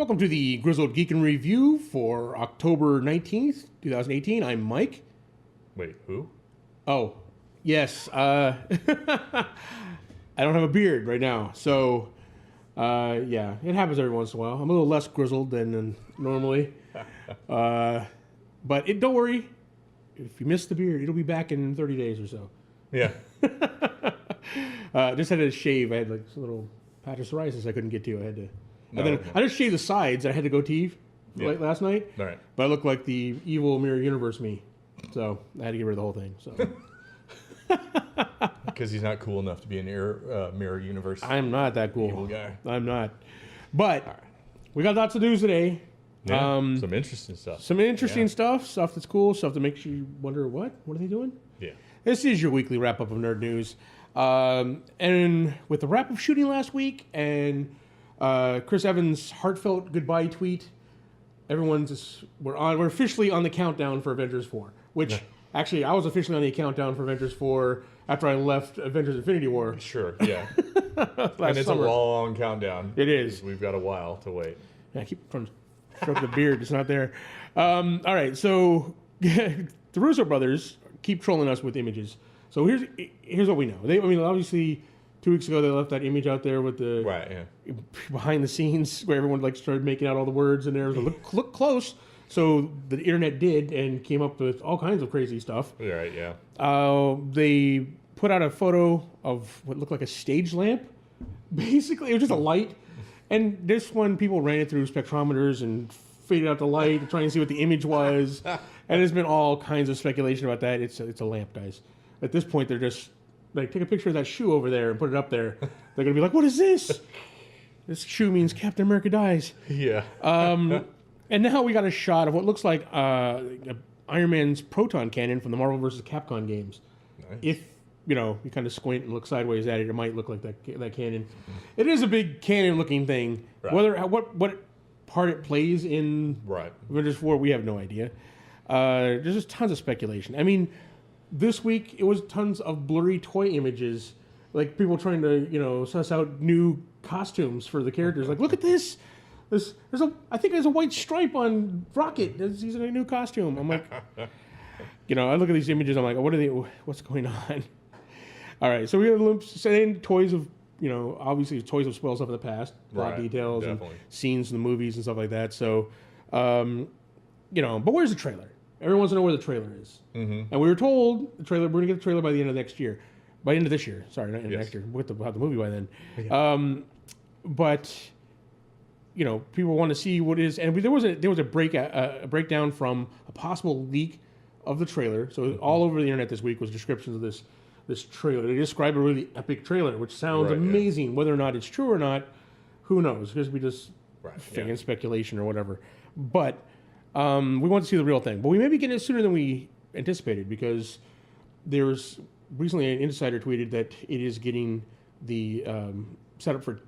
Welcome to the Grizzled Geek and Review for October 19th, 2018. I'm Mike. Wait, who? Oh, yes. I don't have a beard right now, so yeah, it happens every once in a while. I'm a little less grizzled than normally. But don't worry. If you miss the beard, it'll be back in 30 days or so. Yeah. Just had to shave. I had like a little patch of psoriasis I couldn't get to. I had to. No, and then I just shaved the sides. I had to go teeth like last night. All right. But I looked like the evil Mirror Universe me. So I had to get rid of the whole thing. So Because he's not cool enough to be an Mirror Universe. I'm not that cool. Evil guy. I'm not. But we got lots of news today. Yeah, some interesting stuff. Some interesting stuff that's cool, stuff that makes you wonder, what are they doing? Yeah. This is your weekly wrap-up of nerd news. And with the wrap of shooting last week and Chris Evans' heartfelt goodbye tweet, we're officially on the countdown for Avengers 4, which actually I was officially on the countdown for Avengers 4 after I left Avengers Infinity War. Sure, yeah. And it's summer. a long countdown. It is. We've got a while to wait. Yeah, I keep trying to stroke the beard. It's not there. All right, so the Russo brothers keep trolling us with images. So here's what we know. Obviously, 2 weeks ago they left that image out there with the behind the scenes where everyone started making out all the words, and there was a look close. So the internet did and came up with all kinds of crazy stuff. Right, yeah. They put out a photo of what looked like a stage lamp. Basically, it was just a light. And this one, people ran it through spectrometers and faded out the light to try and see what the image was. And there's been all kinds of speculation about that. It's a lamp, guys. At this point, they're just take a picture of that shoe over there and put it up there. They're going to be like, what is this? This shoe means Captain America dies. Yeah. And now we got a shot of what looks like Iron Man's proton cannon from the Marvel vs. Capcom games. Nice. If you kind of squint and look sideways at it, it might look like that cannon. Mm-hmm. It is a big cannon-looking thing. Right. What part it plays in Avengers 4, we have no idea. There's just tons of speculation. I mean, this week it was tons of blurry toy images, like people trying to suss out new costumes for the characters. Like, look at this. I think there's a white stripe on Rocket. He's in a new costume. I'm like, I look at these images. I'm like, what's going on? All right, so we have saying toys of, obviously toys have spoiled stuff in the past, plot details and scenes in the movies and stuff like that. So, but where's the trailer? Everyone wants to know where the trailer is. Mm-hmm. And we were told we're going to get the trailer by the end of next year. By the end of this year. Sorry, not next year. We'll have the movie by then. Yeah. But people want to see what is, and there was a breakdown from a possible leak of the trailer. So all over the internet this week was descriptions of this trailer. They describe a really epic trailer, which sounds amazing. Whether or not it's true or not, who knows? It could be just fan speculation or whatever. But we want to see the real thing. But we may be getting it sooner than we anticipated, because there's recently an insider tweeted that it is getting the setup for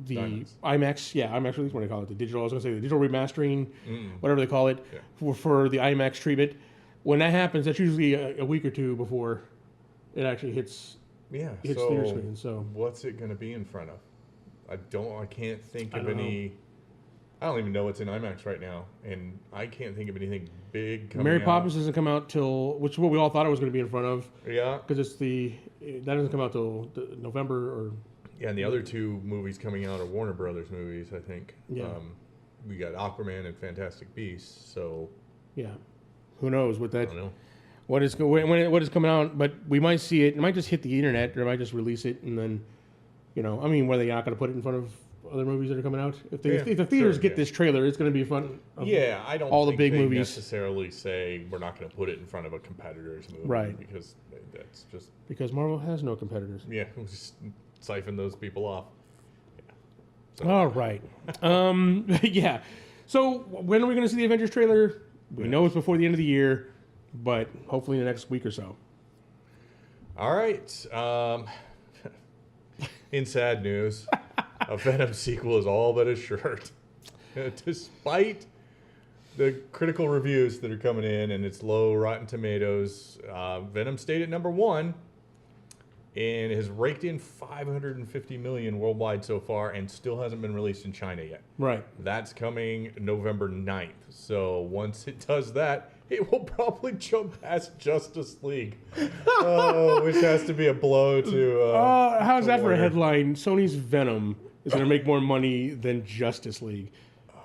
the Diamonds. IMAX. Yeah, IMAX release, what do they call it? The digital. I was going to say the digital remastering, whatever they call it, for the IMAX treatment. When that happens, that's usually a week or two before it actually hits theater screen. So what's it going to be in front of? I can't think of any. I don't even know what's in IMAX right now, and I can't think of anything big coming Mary out. Poppins doesn't come out till, which is what we all thought it was going to be in front of. Yeah. Because that doesn't come out till November or. Yeah, and the other two movies coming out are Warner Brothers movies, I think. Yeah. We got Aquaman and Fantastic Beasts, so. Yeah. Who knows what that. I don't know. What is coming out? But we might see it. It might just hit the internet, or it might just release it, and then, were they not going to put it in front of other movies that are coming out? If the theaters get this trailer, it's going to be in front of I don't all think the big they movies. necessarily say we're not going to put it in front of a competitor's movie. Right. Because that's just... Because Marvel has no competitors. Yeah, we'll just siphon those people off. Yeah. So. All right. Yeah. So when are we going to see the Avengers trailer? We know it's before the end of the year, but hopefully in the next week or so. All right. In sad news, a Venom sequel is all but assured. Despite the critical reviews that are coming in and its low Rotten Tomatoes, Venom stayed at number 1. and has raked in $550 million worldwide so far and still hasn't been released in China yet. Right. That's coming November 9th. So once it does that, it will probably jump past Justice League, which has to be a blow to... how's that for a headline? Sony's Venom is going to make more money than Justice League.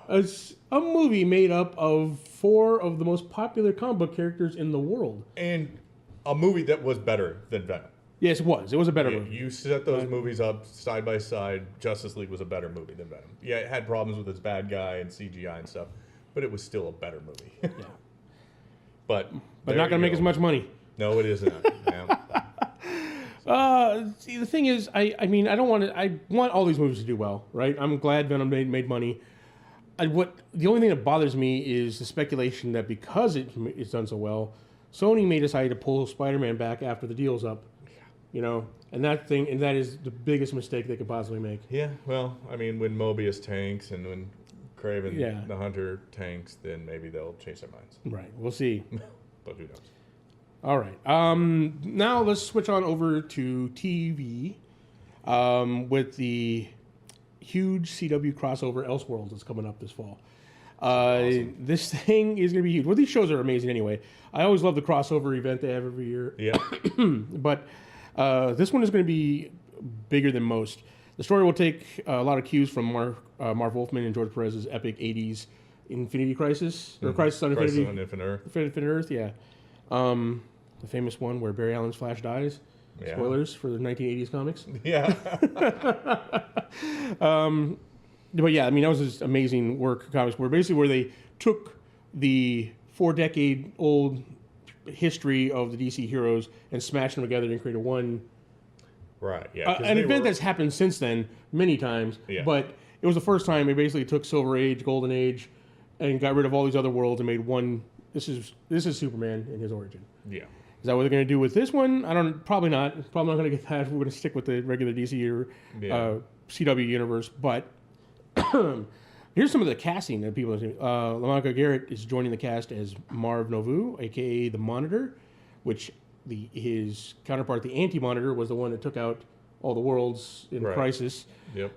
It's a movie made up of 4 of the most popular comic book characters in the world. And a movie that was better than Venom. Yes, it was. It was a better movie. You set those movies up side by side. Justice League was a better movie than Venom. Yeah, it had problems with its bad guy and CGI and stuff, but it was still a better movie. Yeah. But not going to make as much money. No, it isn't. See, the thing is, I want all these movies to do well, right? I'm glad Venom made money. The only thing that bothers me is the speculation that because it's done so well, Sony may decide to pull Spider-Man back after the deal's up. You know, and that is the biggest mistake they could possibly make. Yeah, well, I mean, when Mobius tanks and when Kraven the Hunter tanks, then maybe they'll change their minds. Right, we'll see. But who knows? All right. Now let's switch on over to TV with the huge CW crossover Elseworlds that's coming up this fall. Awesome. This thing is going to be huge. Well, these shows are amazing anyway. I always love the crossover event they have every year. Yeah. But this one is going to be bigger than most. The story will take a lot of cues from Marv Wolfman and George Perez's epic 80s Infinity Crisis, or Crisis on Infinity. Crisis on Infinite Earth. Infinite Earth, yeah. The famous one where Barry Allen's Flash dies. Yeah. Spoilers for the 1980s comics. Yeah. But yeah, I mean, that was this amazing work of comics where they took the 4-decade-old history of the DC heroes and smashed them together and created one. Right, yeah. An event that's happened since then many times, but it was the first time they basically took Silver Age, Golden Age, and got rid of all these other worlds and made one. This is Superman and his origin. Yeah. Is that what they're going to do with this one? Probably not. Probably not going to get that. We're going to stick with the regular DC or CW universe. But here's some of the casting that people are seeing. LaMonica Garrett is joining the cast as Marv Novu, a.k.a. the Monitor, which his counterpart, the Anti-Monitor, was the one that took out all the worlds in Crisis. Yep.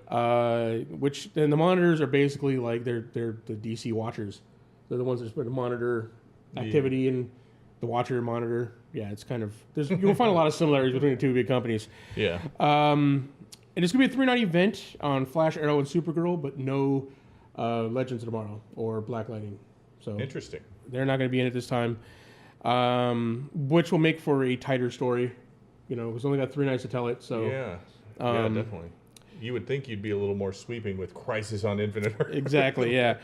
Which then the Monitors are basically like they're the DC Watchers. They're the ones that monitor activity and the Watcher monitor. Yeah, it's kind of you'll find a lot of similarities between the two big companies. Yeah. And it's gonna be a 3-night event on Flash, Arrow, and Supergirl, but no Legends of Tomorrow or Black Lightning. So interesting. They're not going to be in it this time, which will make for a tighter story. You know, it's only got 3 nights to tell it. So yeah, definitely. You would think you'd be a little more sweeping with Crisis on Infinite Earth. Exactly. Yeah.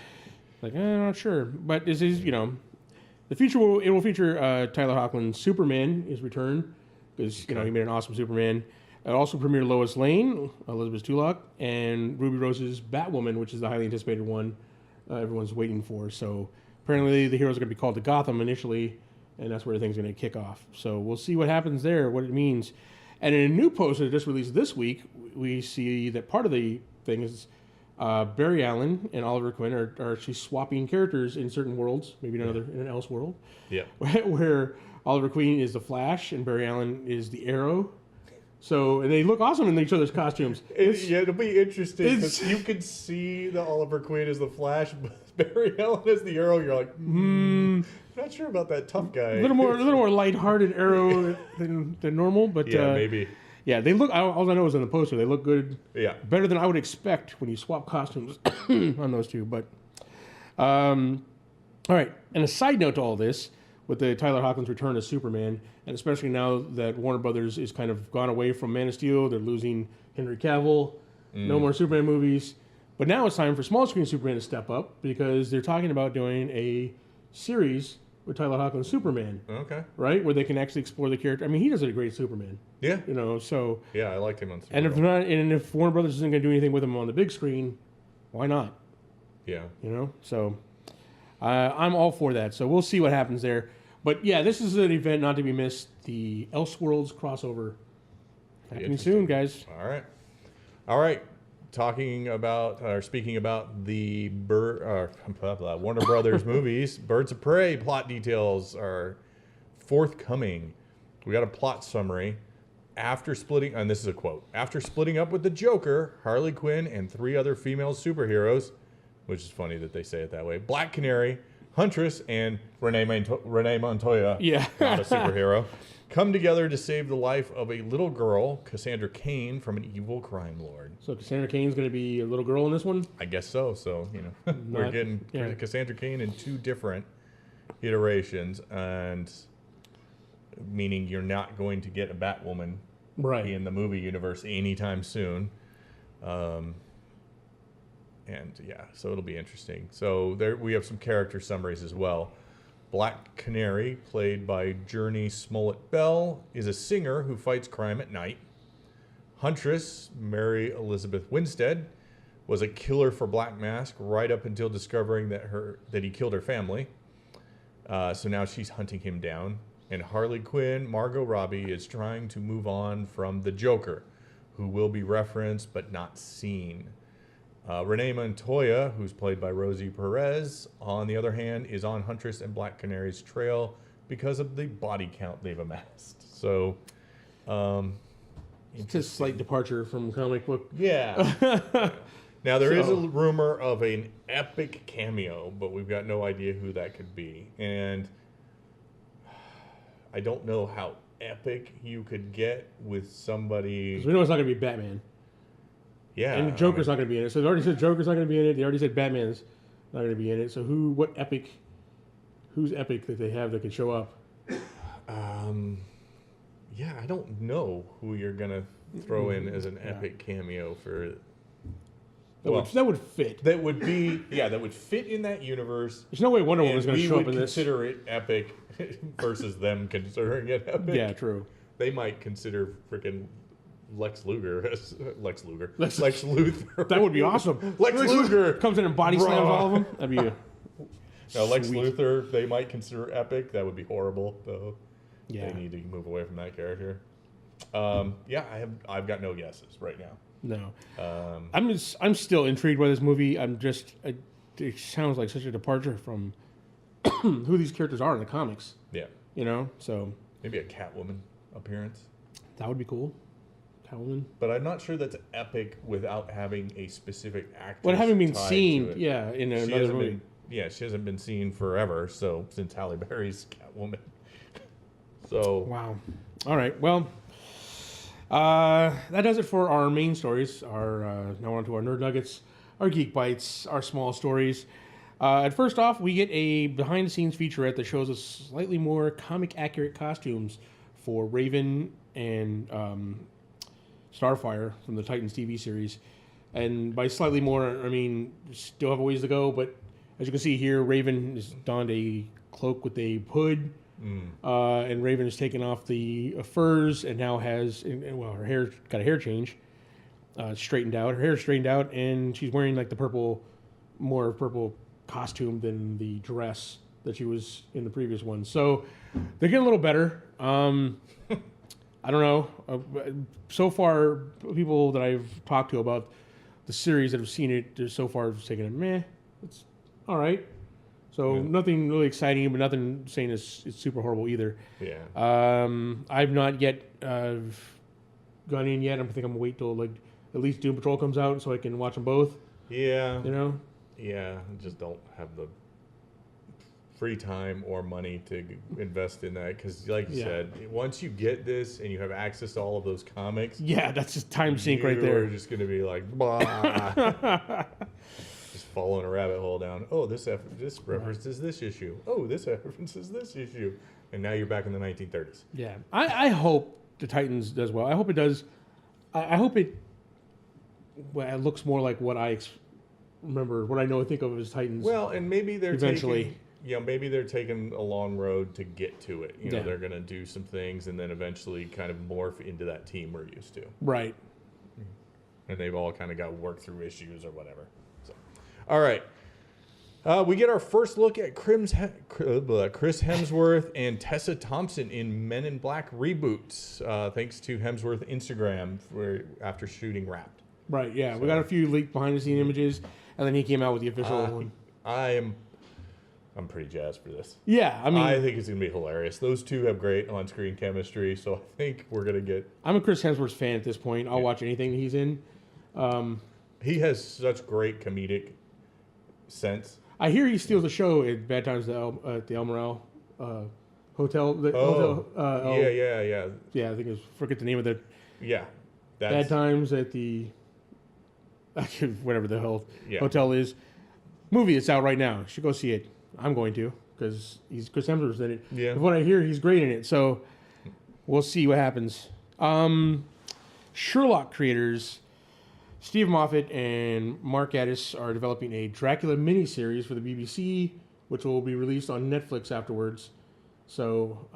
Like I'm not sure, but this is the future. It will feature Tyler Hoechlin's Superman is return because he made an awesome Superman. It also premiered Lois Lane, Elizabeth Tulloch, and Ruby Rose's Batwoman, which is the highly anticipated one everyone's waiting for. So apparently the heroes are going to be called to Gotham initially, and that's where things are going to kick off. So we'll see what happens there, what it means. And in a new poster just released this week, we see that part of the thing is Barry Allen and Oliver Queen are actually swapping characters in certain worlds, maybe in an Elseworld. Yeah. Where Oliver Queen is the Flash and Barry Allen is the Arrow. So and they look awesome in each other's costumes. It'll be interesting because you can see the Oliver Queen as the Flash, but Barry Allen as the Arrow. You're like, not sure about that tough guy. A little more lighthearted Arrow than normal, but maybe. Yeah, they look. All I know is in the poster they look good. Yeah, better than I would expect when you swap costumes on those two. But all right. And a side note to all this, with the Tyler Hoechlin's return as Superman, and especially now that Warner Brothers is kind of gone away from Man of Steel, they're losing Henry Cavill. No more Superman movies. But now it's time for small screen Superman to step up because they're talking about doing a series with Tyler Hoechlin's Superman. Okay. Right? Where they can actually explore the character. I mean, he does a great Superman. Yeah. So. Yeah, I liked him on Superman. And if Warner Brothers isn't going to do anything with him on the big screen, why not? Yeah. So I'm all for that. So we'll see what happens there. But yeah, this is an event not to be missed. The Elseworlds Crossover. Happening soon, guys. All right. Speaking about the Warner Brothers movies, Birds of Prey plot details are forthcoming. We got a plot summary. after splitting, and this is a quote, after splitting up with the Joker, Harley Quinn, and 3 other female superheroes, which is funny that they say it that way, Black Canary, Huntress, and Renee Montoya, not a superhero, come together to save the life of a little girl, Cassandra Cain, from an evil crime lord. So Cassandra Cain's going to be a little girl in this one? I guess so. So, we're getting Cassandra Cain in 2 different iterations, and meaning you're not going to get a Batwoman in the movie universe anytime soon. So it'll be interesting. So there we have some character summaries as well. Black Canary, played by Journey Smollett Bell, is a singer who fights crime at night. Huntress, Mary Elizabeth Winstead, was a killer for Black Mask right up until discovering that he killed her family. So now she's hunting him down. And Harley Quinn, Margot Robbie, is trying to move on from the Joker, who will be referenced but not seen. Renee Montoya, who's played by Rosie Perez, on the other hand, is on Huntress and Black Canary's trail because of the body count they've amassed. So, it's a slight departure from comic book. Yeah. Now, there is a rumor of an epic cameo, but we've got no idea who that could be. And I don't know how epic you could get with somebody. We know it's not going to be Batman. Yeah. And Joker's not going to be in it. So they already said Joker's not going to be in it. They already said Batman's not going to be in it. So who's epic that they have that could show up? Yeah, I don't know who you're going to throw in as an epic cameo for. That would fit. That would fit in that universe. There's no way Wonder Woman's going to show up in this. Consider it epic versus them considering it epic. Yeah, true. They might consider freaking Lex Luthor. That would be awesome. Lex Luthor comes in and body slams all of them. That'd be Lex Luthor, they might consider epic. That would be horrible, though. Yeah. They need to move away from that character. I've got no guesses right now. No. I'm still intrigued by this movie. It sounds like such a departure from who these characters are in the comics. Yeah. So maybe a Catwoman appearance. That would be cool. Catwoman. But I'm not sure that's epic without having a specific actress. Well, having been seen, in another movie. She hasn't been seen forever, since Halle Berry's Catwoman. So. Wow. All right. Well, that does it for our main stories. Now on to our Nerd Nuggets, our Geek Bites, our small stories. First off, we get a behind-the-scenes featurette that shows us slightly more comic-accurate costumes for Raven and Starfire from the Titans TV series. And by slightly more, I mean, still have a ways to go, but as you can see here, Raven has donned a cloak with a hood. And Raven has taken off the furs and now has, her hair got a hair change, straightened out. Her hair straightened out, and she's wearing like the more purple costume than the dress that she was in the previous one. So they're getting a little better. I don't know. So far, people that I've talked to about the series that have seen it, so far have taken it, meh, it's all right. So nothing really exciting, but nothing saying it's super horrible either. Yeah. I've not yet gone in yet. I think I'm gonna wait till at least Doom Patrol comes out so I can watch them both. Yeah. Yeah. I just don't have the free time or money to invest in that because, like you said, once you get this and you have access to all of those comics, that's just time sink right there. You're just gonna be like, blah. Just following a rabbit hole down. Oh, this references this issue. Oh, this references this issue, and now you're back in the 1930s. Yeah, I hope the Titans does well. I hope it does. I hope it looks more like what I remember, what I think of as Titans. Well, and maybe they're eventually. Maybe they're taking a long road to get to it. They're going to do some things and then eventually kind of morph into that team we're used to. Right. And they've all kind of got work through issues or whatever. So, all right. We get our first look at Chris Hemsworth and Tessa Thompson in Men in Black reboots, thanks to Hemsworth Instagram after shooting Wrapped. Right, yeah. We got a few leaked behind-the-scenes images, and then he came out with the official one. I'm pretty jazzed for this. Yeah, I mean, I think it's going to be hilarious. Those two have great on-screen chemistry, so I think we're going to get... I'm a Chris Hemsworth fan at this point. I'll watch anything he's in. He has such great comedic sense. I hear he steals the show at Bad Times at the El Morale Hotel. Yeah. Yeah, I think it's, forget the name of the... Yeah. Bad Times at the... whatever the hell hotel is. Movie that's out right now. You should go see it. I'm going to, because Chris Hemsworth's in it. Yeah. From what I hear, he's great in it. So we'll see what happens. Sherlock creators Steve Moffat and Mark Gatiss are developing a Dracula miniseries for the BBC, which will be released on Netflix afterwards. So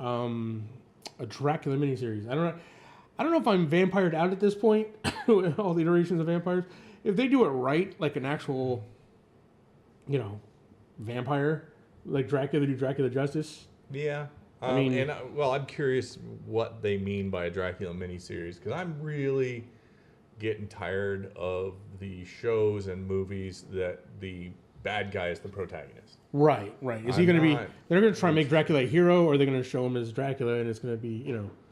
a Dracula miniseries. I don't know if I'm vampired out at this point. All the iterations of vampires. If they do it right, like an actual, vampire, like Dracula, do Dracula justice. Yeah. I mean, I'm curious what they mean by a Dracula miniseries, because I'm really getting tired of the shows and movies that the bad guy is the protagonist. Right. Is he going to be? They're going to try and make Dracula a hero, or they're going to show him as Dracula, and it's going to be,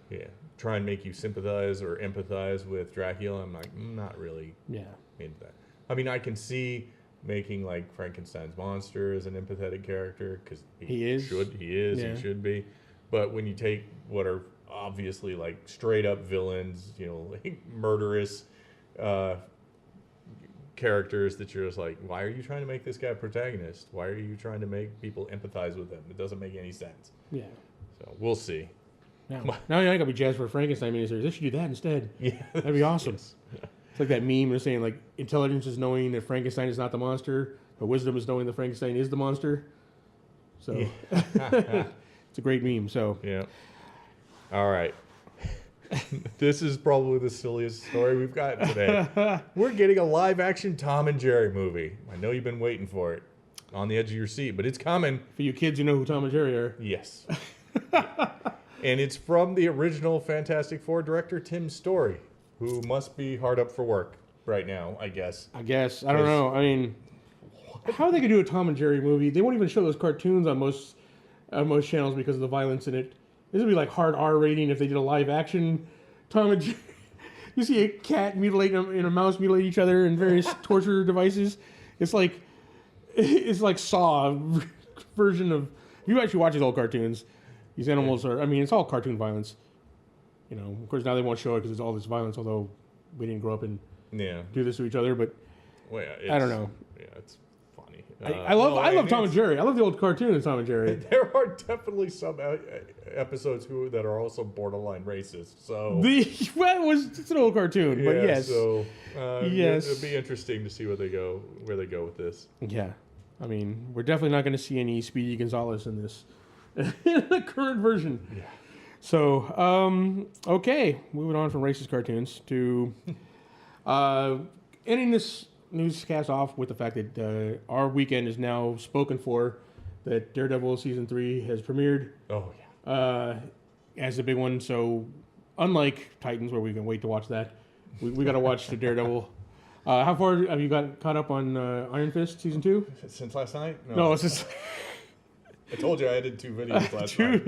Yeah. Try and make you sympathize or empathize with Dracula. I'm like, not really. Yeah. Into that. I mean, I can see making like Frankenstein's monster as an empathetic character, because he should be. But when you take what are obviously like straight up villains, like murderous characters, that you're just like, why are you trying to make this guy a protagonist? Why are you trying to make people empathize with him? It doesn't make any sense. Yeah. So we'll see. Now you're not gonna be jazzed for a Frankenstein miniseries. They should do that instead. Yeah, that'd be awesome. Yes. It's like that meme they're saying, like, intelligence is knowing that Frankenstein is not the monster, but wisdom is knowing that Frankenstein is the monster. So it's a great meme. So yeah. All right. This is probably the silliest story we've got today. We're getting a live-action Tom and Jerry movie. I know you've been waiting for it, on the edge of your seat, but it's coming. For you kids who know who Tom and Jerry are. Yes. And it's from the original Fantastic Four director, Tim Story, who must be hard up for work right now, I guess. I don't know. I mean, how are they going to do a Tom and Jerry movie? They won't even show those cartoons on most channels because of the violence in it. This would be like hard R rating if they did a live action Tom and Jerry. You see a cat mutilate and a mouse mutilate each other and various torture devices. It's like Saw version of... If you actually watch these old cartoons, these animals are... I mean, it's all cartoon violence. Of course, now they won't show it because it's all this violence, although we didn't grow up and do this to each other, but I don't know. Yeah, it's funny. I love Tom and Jerry. I love the old cartoon Tom and Jerry. There are definitely some episodes that are also borderline racist. So it's an old cartoon, but yes. So yes, it'd be interesting to see where they go with this. Yeah, I mean, we're definitely not going to see any Speedy Gonzalez in this in the current version. Yeah. So okay, moving on from racist cartoons to ending this newscast off with the fact that our weekend is now spoken for, that Daredevil season 3 has premiered. Oh yeah. As a big one. So unlike Titans, where we can wait to watch that, we got to watch the Daredevil. How far have you got caught up on Iron Fist season 2? Since last night? No, it's just... I told you I did 2 videos last night.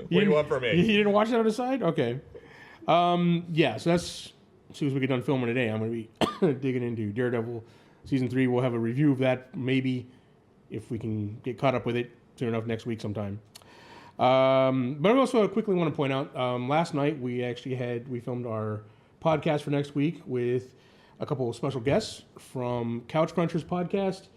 What do you want from me? You didn't watch that on the side? Okay. Yeah, so that's... As soon as we get done filming today, I'm going to be digging into Daredevil season 3. We'll have a review of that, maybe, if we can get caught up with it soon enough next week sometime. But I also quickly want to point out, last night we filmed our podcast for next week with a couple of special guests from Couch Crunchers podcast.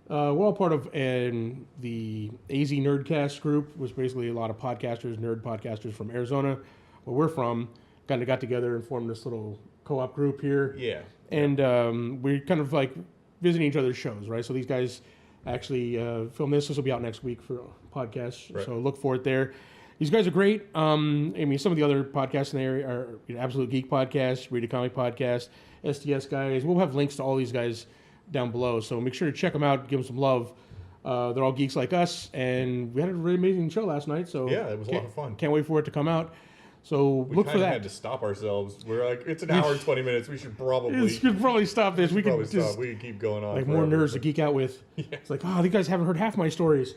We're all part of the AZ Nerdcast group, which was basically a lot of nerd podcasters from Arizona, where we're from, kind of got together and formed this little co-op group here. Yeah. And we're kind of like visiting each other's shows, right? So these guys actually filmed this. This will be out next week for podcasts. Right. So look for it there. These guys are great. I mean, some of the other podcasts in the area are Absolute Geek Podcast, Read a Comic Podcast, SDS guys. We'll have links to all these guys down below. So make sure to check them out, give them some love. They're all geeks like us. And we had a really amazing show last night. So yeah, it was a lot of fun. Can't wait for it to come out. So we look for that. We had to stop ourselves. We're like, it's an hour and 20 minutes. We should probably stop this. We could just we can keep going on. Like forever, more nerds to geek out with. Yeah. It's like, oh, these guys haven't heard half my stories.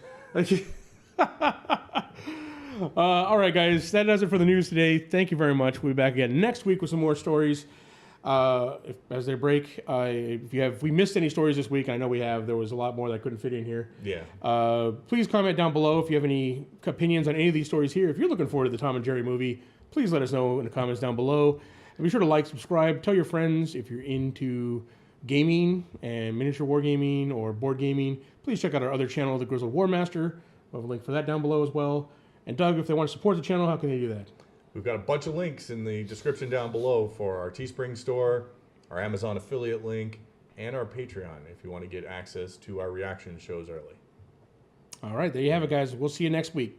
All right, guys, that does it for the news today. Thank you very much. We'll be back again next week with some more stories as they break. If we missed any stories this week, I know we have. There was a lot more that couldn't fit in here. Yeah. Please comment down below if you have any opinions on any of these stories here. If you're looking forward to the Tom and Jerry movie, please let us know in the comments down below. And be sure to like, subscribe, tell your friends if you're into gaming and miniature wargaming or board gaming. Please check out our other channel, The Grizzled War Master. We'll have a link for that down below as well. And Doug, if they want to support the channel, how can they do that? We've got a bunch of links in the description down below for our Teespring store, our Amazon affiliate link, and our Patreon if you want to get access to our reaction shows early. All right, there you have it, guys. We'll see you next week.